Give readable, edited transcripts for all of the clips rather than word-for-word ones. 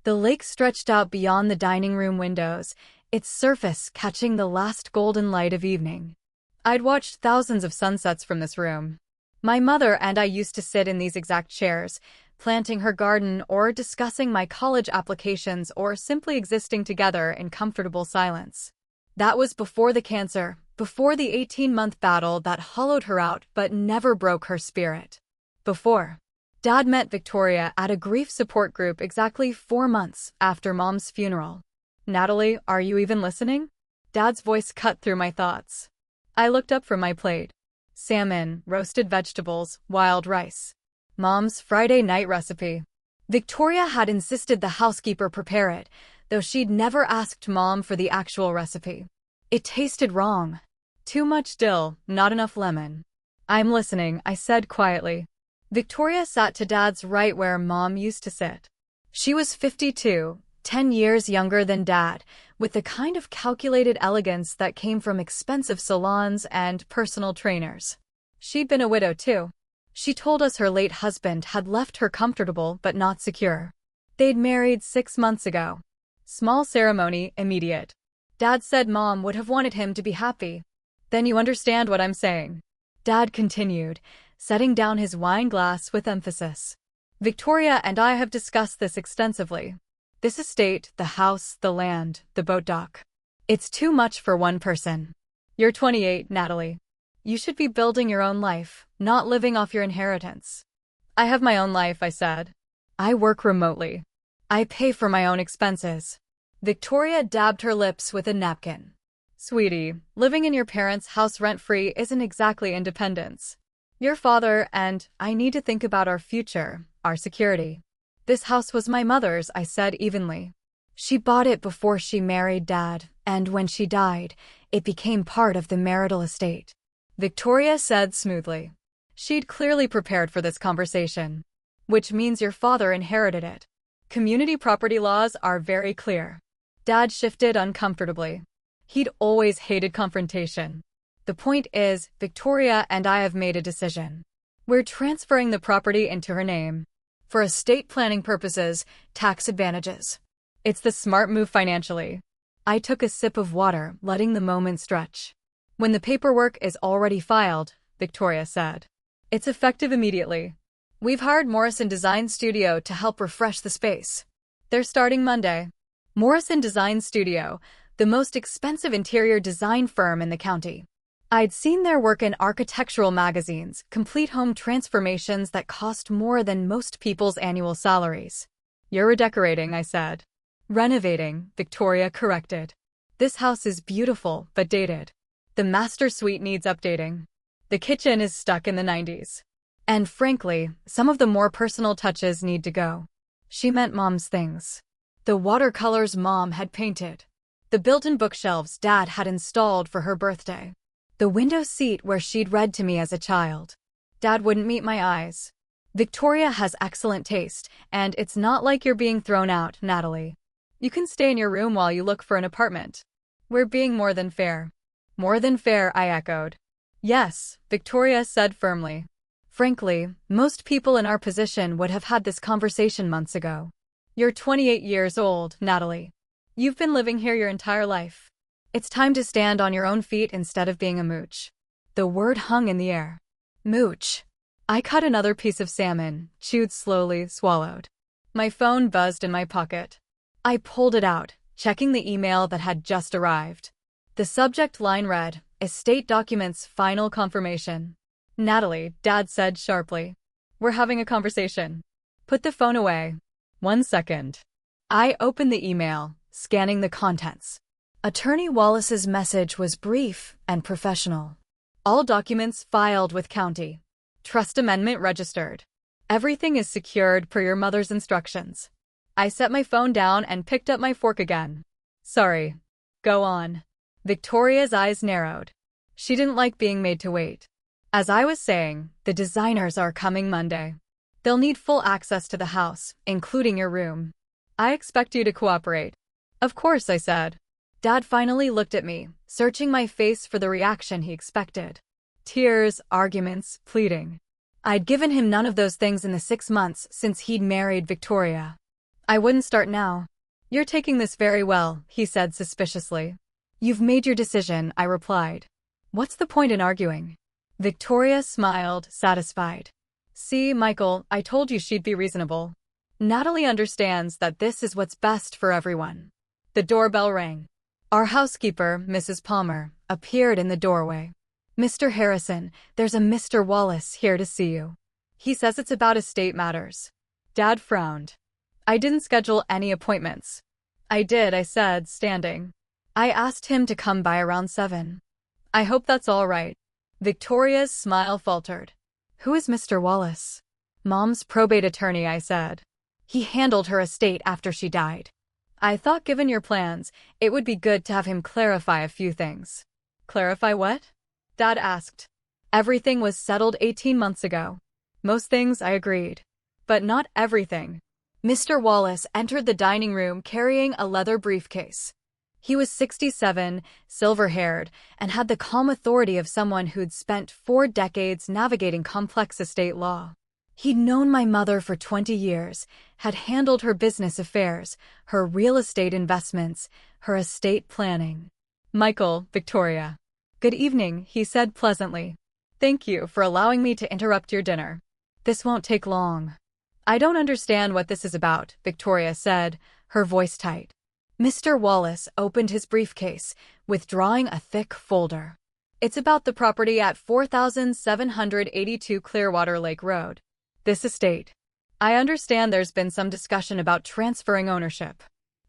The lake stretched out beyond the dining room windows, its surface catching the last golden light of evening. I'd watched thousands of sunsets from this room. My mother and I used to sit in these exact chairs, planting her garden or discussing my college applications or simply existing together in comfortable silence. That was before the cancer, before the 18-month battle that hollowed her out but never broke her spirit. Before Dad met Victoria at a grief support group exactly 4 months after Mom's funeral. Natalie, are you even listening? Dad's voice cut through my thoughts. I looked up from my plate. Salmon, roasted vegetables, wild rice. Mom's Friday night recipe. Victoria had insisted the housekeeper prepare it, though she'd never asked Mom for the actual recipe. It tasted wrong. Too much dill, not enough lemon. I'm listening, I said quietly. Victoria sat to Dad's right where Mom used to sit. She was 52, 10 years younger than Dad, with the kind of calculated elegance that came from expensive salons and personal trainers. She'd been a widow too. She told us her late husband had left her comfortable but not secure. They'd married 6 months ago. Small ceremony, immediate. Dad said Mom would have wanted him to be happy. Then you understand what I'm saying. Dad continued, setting down his wine glass with emphasis. Victoria and I have discussed this extensively. This estate, the house, the land, the boat dock. It's too much for one person. You're 28, Natalie. You should be building your own life, not living off your inheritance. I have my own life, I said. I work remotely. I pay for my own expenses. Victoria dabbed her lips with a napkin. Sweetie, living in your parents' house rent-free isn't exactly independence. Your father and I need to think about our future, our security. This house was my mother's, I said evenly. She bought it before she married Dad, and when she died, it became part of the marital estate. Victoria said smoothly. She'd clearly prepared for this conversation. Which means your father inherited it. Community property laws are very clear. Dad shifted uncomfortably. He'd always hated confrontation. The point is, Victoria and I have made a decision. We're transferring the property into her name. For estate planning purposes, tax advantages. It's the smart move financially. I took a sip of water, letting the moment stretch. When the paperwork is already filed, Victoria said. It's effective immediately. We've hired Morrison Design Studio to help refresh the space. They're starting Monday. Morrison Design Studio, the most expensive interior design firm in the county. I'd seen their work in architectural magazines, complete home transformations that cost more than most people's annual salaries. You're redecorating, I said. Renovating, Victoria corrected. This house is beautiful, but dated. The master suite needs updating. The kitchen is stuck in the 90s. And frankly, some of the more personal touches need to go. She meant Mom's things. The watercolors Mom had painted. The built-in bookshelves Dad had installed for her birthday. The window seat where she'd read to me as a child. Dad wouldn't meet my eyes. Victoria has excellent taste, and it's not like you're being thrown out, Natalie. You can stay in your room while you look for an apartment. We're being more than fair. More than fair, I echoed. Yes, Victoria said firmly. Frankly, most people in our position would have had this conversation months ago. You're 28 years old, Natalie. You've been living here your entire life. It's time to stand on your own feet instead of being a mooch. The word hung in the air. Mooch. I cut another piece of salmon, chewed slowly, swallowed. My phone buzzed in my pocket. I pulled it out, checking the email that had just arrived. The subject line read, Estate Documents Final Confirmation. Natalie, Dad said sharply. We're having a conversation. Put the phone away. 1 second. I opened the email, scanning the contents. Attorney Wallace's message was brief and professional. All documents filed with county. Trust amendment registered. Everything is secured per your mother's instructions. I set my phone down and picked up my fork again. Sorry. Go on. Victoria's eyes narrowed. She didn't like being made to wait. As I was saying, the designers are coming Monday. They'll need full access to the house, including your room. I expect you to cooperate. Of course, I said. Dad finally looked at me, searching my face for the reaction he expected. Tears, arguments, pleading. I'd given him none of those things in the 6 months since he'd married Victoria. I wouldn't start now. You're taking this very well, he said suspiciously. You've made your decision, I replied. What's the point in arguing? Victoria smiled, satisfied. See, Michael, I told you she'd be reasonable. Natalie understands that this is what's best for everyone. The doorbell rang. Our housekeeper, Mrs. Palmer, appeared in the doorway. Mr. Harrison, there's a Mr. Wallace here to see you. He says it's about estate matters. Dad frowned. I didn't schedule any appointments. I did, I said, standing. I asked him to come by around 7. I hope that's all right. Victoria's smile faltered. Who is Mr. Wallace? Mom's probate attorney, I said. He handled her estate after she died. I thought given your plans, it would be good to have him clarify a few things. Clarify what? Dad asked. Everything was settled 18 months ago. Most things, I agreed. But not everything. Mr. Wallace entered the dining room carrying a leather briefcase. He was 67, silver-haired, and had the calm authority of someone who'd spent 4 decades navigating complex estate law. He'd known my mother for 20 years, had handled her business affairs, her real estate investments, her estate planning. Michael, Victoria. Good evening, he said pleasantly. Thank you for allowing me to interrupt your dinner. This won't take long. I don't understand what this is about, Victoria said, her voice tight. Mr. Wallace opened his briefcase, withdrawing a thick folder. It's about the property at 4782 Clearwater Lake Road. This estate. I understand there's been some discussion about transferring ownership.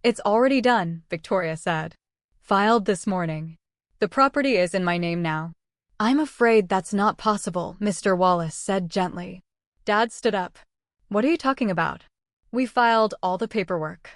It's already done, Victoria said. Filed this morning. The property is in my name now. I'm afraid that's not possible, Mr. Wallace said gently. Dad stood up. What are you talking about? We filed all the paperwork.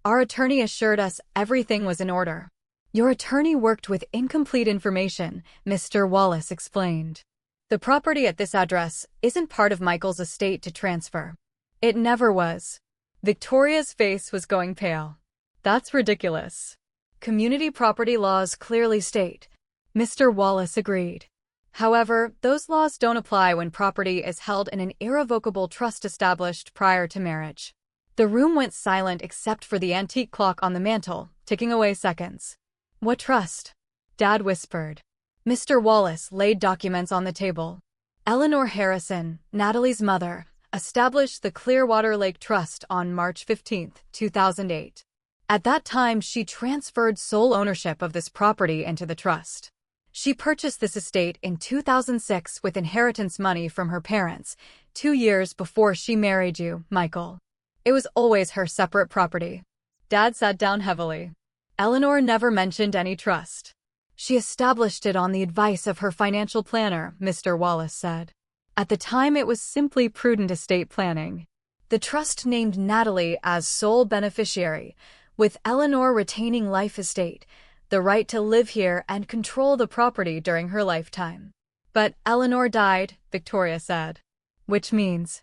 Our attorney assured us everything was in order. Your attorney worked with incomplete information, Mr. Wallace explained. The property at this address isn't part of Michael's estate to transfer. It never was. Victoria's face was going pale. That's ridiculous. Community property laws clearly state. Mr. Wallace agreed. However, those laws don't apply when property is held in an irrevocable trust established prior to marriage. The room went silent except for the antique clock on the mantel, ticking away seconds. What trust? Dad whispered. Mr. Wallace laid documents on the table. Eleanor Harrison, Natalie's mother, established the Clearwater Lake Trust on March 15, 2008. At that time, she transferred sole ownership of this property into the trust. She purchased this estate in 2006 with inheritance money from her parents, 2 years before she married you, Michael. It was always her separate property. Dad sat down heavily. Eleanor never mentioned any trust. She established it on the advice of her financial planner, Mr. Wallace said. At the time, it was simply prudent estate planning. The trust named Natalie as sole beneficiary, with Eleanor retaining life estate, the right to live here and control the property during her lifetime. But Eleanor died, Victoria said. Which means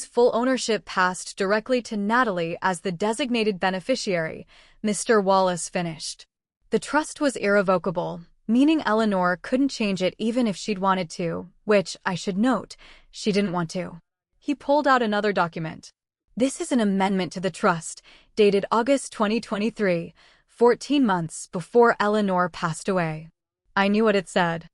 full ownership passed directly to Natalie as the designated beneficiary, Mr. Wallace finished. The trust was irrevocable, meaning Eleanor couldn't change it even if she'd wanted to, which, I should note, she didn't want to. He pulled out another document. This is an amendment to the trust, dated August 2023, 14 months before Eleanor passed away. I knew what it said.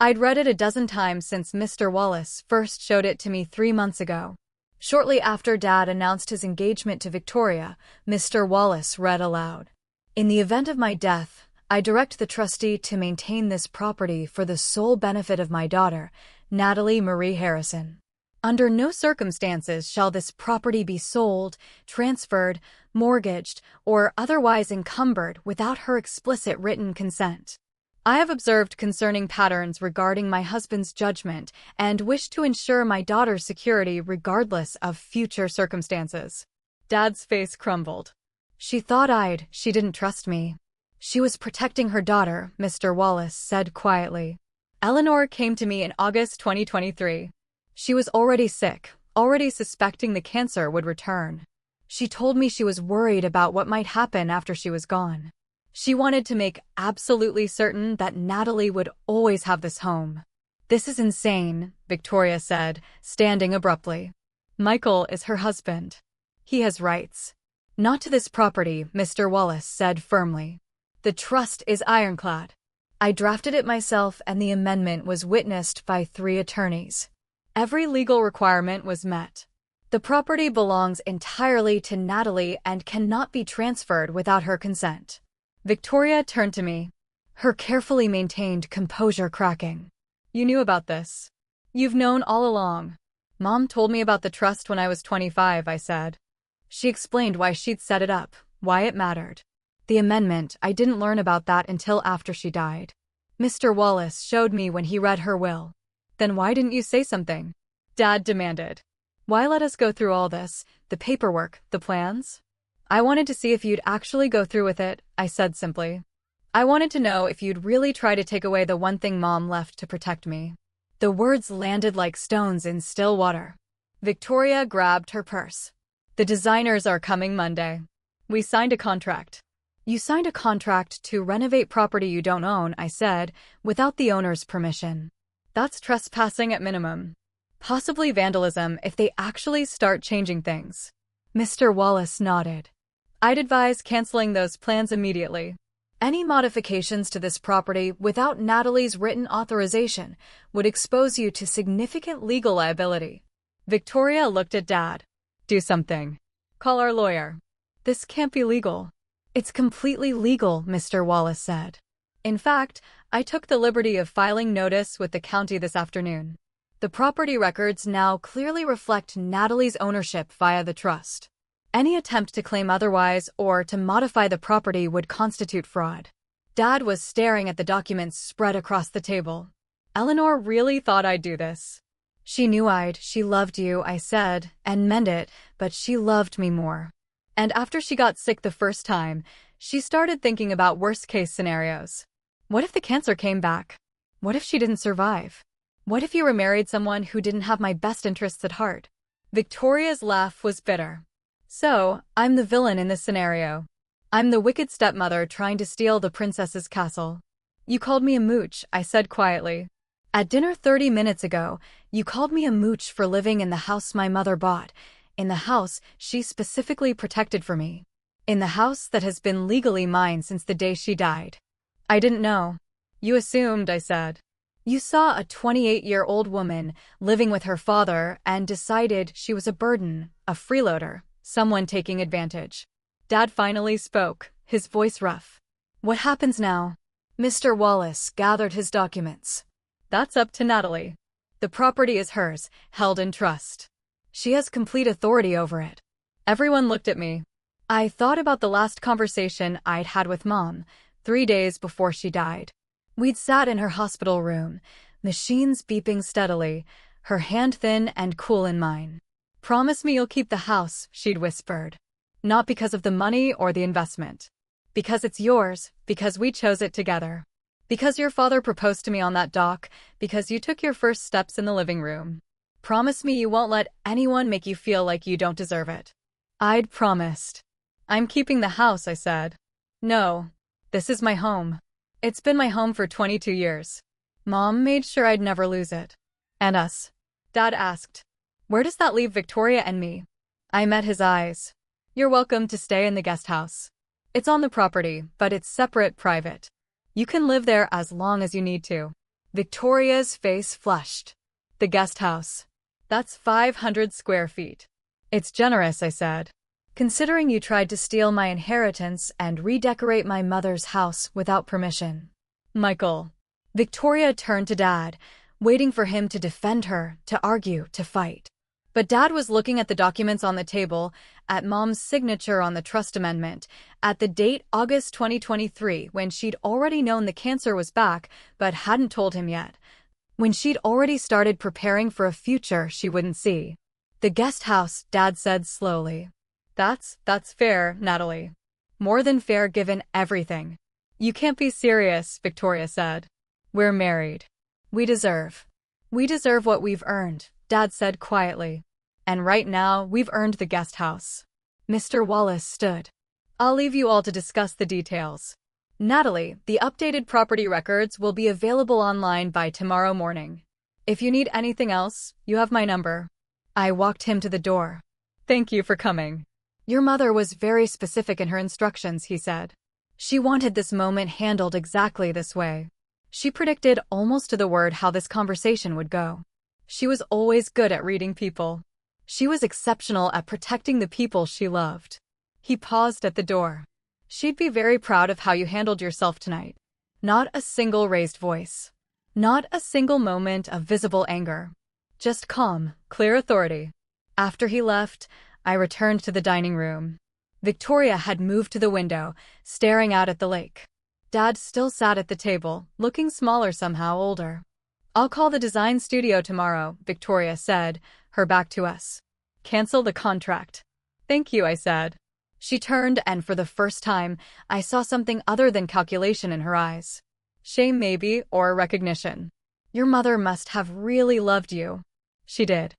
I'd read it a dozen times since Mr. Wallace first showed it to me 3 months ago. Shortly after Dad announced his engagement to Victoria, Mr. Wallace read aloud. In the event of my death, I direct the trustee to maintain this property for the sole benefit of my daughter, Natalie Marie Harrison. Under no circumstances shall this property be sold, transferred, mortgaged, or otherwise encumbered without her explicit written consent. I have observed concerning patterns regarding my husband's judgment and wish to ensure my daughter's security regardless of future circumstances. Dad's face crumbled. She didn't trust me. She was protecting her daughter, Mr. Wallace said quietly. Eleanor came to me in August 2023. She was already sick, already suspecting the cancer would return. She told me she was worried about what might happen after she was gone. She wanted to make absolutely certain that Natalie would always have this home. This is insane, Victoria said, standing abruptly. Michael is her husband. He has rights. Not to this property, Mr. Wallace said firmly. The trust is ironclad. I drafted it myself and the amendment was witnessed by 3 attorneys. Every legal requirement was met. The property belongs entirely to Natalie and cannot be transferred without her consent. Victoria turned to me, her carefully maintained composure cracking. You knew about this. You've known all along. Mom told me about the trust when I was 25, I said. She explained why she'd set it up, why it mattered. The amendment, I didn't learn about that until after she died. Mr. Wallace showed me when he read her will. Then why didn't you say something? Dad demanded. Why let us go through all this, the paperwork, the plans? I wanted to see if you'd actually go through with it, I said simply. I wanted to know if you'd really try to take away the one thing Mom left to protect me. The words landed like stones in still water. Victoria grabbed her purse. The designers are coming Monday. We signed a contract. You signed a contract to renovate property you don't own, I said, without the owner's permission. That's trespassing at minimum. Possibly vandalism if they actually start changing things. Mr. Wallace nodded. I'd advise canceling those plans immediately. Any modifications to this property without Natalie's written authorization would expose you to significant legal liability. Victoria looked at Dad. Do something. Call our lawyer. This can't be legal. It's completely legal, Mr. Wallace said. In fact, I took the liberty of filing notice with the county this afternoon. The property records now clearly reflect Natalie's ownership via the trust. Any attempt to claim otherwise or to modify the property would constitute fraud. Dad was staring at the documents spread across the table. Eleanor really thought I'd do this. She knew she loved you, I said, and meant it, but she loved me more. And after she got sick the first time, she started thinking about worst-case scenarios. What if the cancer came back? What if she didn't survive? What if you remarried someone who didn't have my best interests at heart? Victoria's laugh was bitter. So, I'm the villain in this scenario. I'm the wicked stepmother trying to steal the princess's castle. You called me a mooch, I said quietly. At dinner 30 minutes ago, you called me a mooch for living in the house my mother bought, in the house she specifically protected for me, in the house that has been legally mine since the day she died. I didn't know. You assumed, I said. You saw a 28-year-old woman living with her father and decided she was a burden, a freeloader, someone taking advantage. Dad finally spoke, his voice rough. What happens now? Mr. Wallace gathered his documents. That's up to Natalie. The property is hers, held in trust. She has complete authority over it. Everyone looked at me. I thought about the last conversation I'd had with Mom, 3 days before she died. We'd sat in her hospital room, machines beeping steadily, her hand thin and cool in mine. Promise me you'll keep the house, she'd whispered. Not because of the money or the investment. Because it's yours, because we chose it together. Because your father proposed to me on that dock, because you took your first steps in the living room. Promise me you won't let anyone make you feel like you don't deserve it. I'd promised. I'm keeping the house, I said. No. This is my home. It's been my home for 22 years. Mom made sure I'd never lose it. And us? Dad asked. Where does that leave Victoria and me? I met his eyes. You're welcome to stay in the guest house. It's on the property, but it's separate, private. You can live there as long as you need to. Victoria's face flushed. The guest house. That's 500 square feet. It's generous, I said. Considering you tried to steal my inheritance and redecorate my mother's house without permission. Michael. Victoria turned to Dad, waiting for him to defend her, to argue, to fight. But Dad was looking at the documents on the table, at Mom's signature on the trust amendment, at the date August 2023 when she'd already known the cancer was back but hadn't told him yet. When she'd already started preparing for a future she wouldn't see. The guest house, Dad said slowly. That's fair, Natalie. More than fair given everything. You can't be serious, Victoria said. We're married. We deserve what we've earned, Dad said quietly. And right now, we've earned the guest house. Mr. Wallace stood. I'll leave you all to discuss the details. Natalie, the updated property records will be available online by tomorrow morning. If you need anything else, you have my number. I walked him to the door. Thank you for coming. Your mother was very specific in her instructions, he said. She wanted this moment handled exactly this way. She predicted almost to the word how this conversation would go. She was always good at reading people. She was exceptional at protecting the people she loved. He paused at the door. She'd be very proud of how you handled yourself tonight. Not a single raised voice. Not a single moment of visible anger. Just calm, clear authority. After he left, I returned to the dining room. Victoria had moved to the window, staring out at the lake. Dad still sat at the table, looking smaller somehow older. I'll call the design studio tomorrow, Victoria said, her back to us. Cancel the contract. Thank you, I said. She turned and for the first time, I saw something other than calculation in her eyes. Shame maybe, or recognition. Your mother must have really loved you. She did.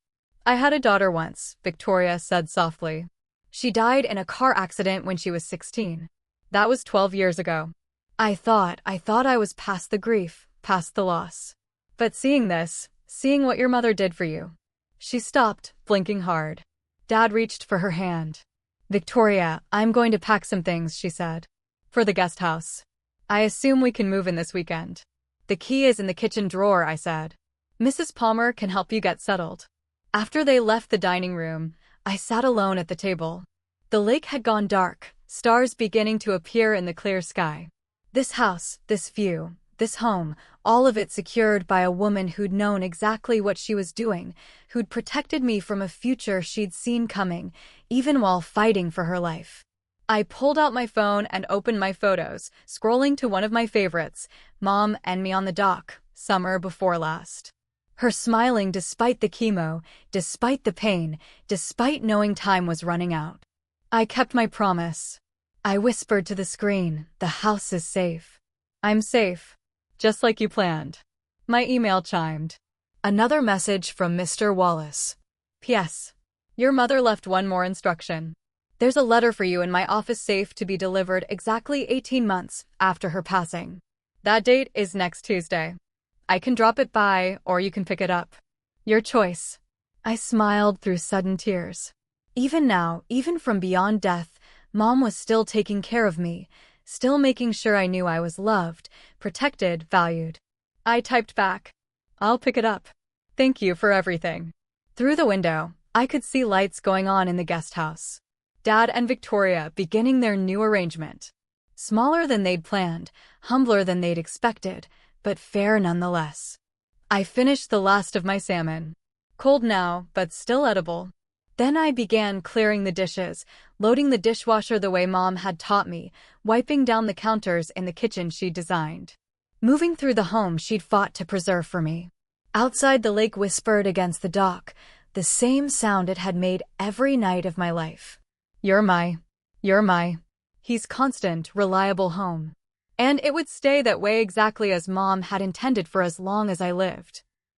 I had a daughter once, Victoria said softly. She died in a car accident when she was 16. That was 12 years ago. I thought I was past the grief, past the loss. But seeing this, seeing what your mother did for you. She stopped, blinking hard. Dad reached for her hand. Victoria, I'm going to pack some things, she said. For the guest house. I assume we can move in this weekend. The key is in the kitchen drawer, I said. Mrs. Palmer can help you get settled. After they left the dining room, I sat alone at the table. The lake had gone dark, stars beginning to appear in the clear sky. This house, this view, this home, all of it secured by a woman who'd known exactly what she was doing, who'd protected me from a future she'd seen coming, even while fighting for her life. I pulled out my phone and opened my photos, scrolling to one of my favorites, Mom and me on the dock, summer before last. Her smiling despite the chemo, despite the pain, despite knowing time was running out. I kept my promise. I whispered to the screen, the house is safe. I'm safe. Just like you planned. My email chimed. Another message from Mr. Wallace. P.S. Your mother left one more instruction. There's a letter for you in my office safe to be delivered exactly 18 months after her passing. That date is next Tuesday. I can drop it by, or you can pick it up. Your choice. I smiled through sudden tears. Even now, even from beyond death, Mom was still taking care of me, still making sure I knew I was loved, protected, valued. I typed back. I'll pick it up. Thank you for everything. Through the window, I could see lights going on in the guest house. Dad and Victoria beginning their new arrangement. Smaller than they'd planned, humbler than they'd expected, but fair nonetheless. I finished the last of my salmon. Cold now, but still edible. Then I began clearing the dishes, loading the dishwasher the way Mom had taught me, wiping down the counters in the kitchen she'd designed. Moving through the home she'd fought to preserve for me. Outside the lake whispered against the dock, the same sound it had made every night of my life. You're my. He's constant, reliable home. And it would stay that way exactly as Mom had intended for as long as I lived.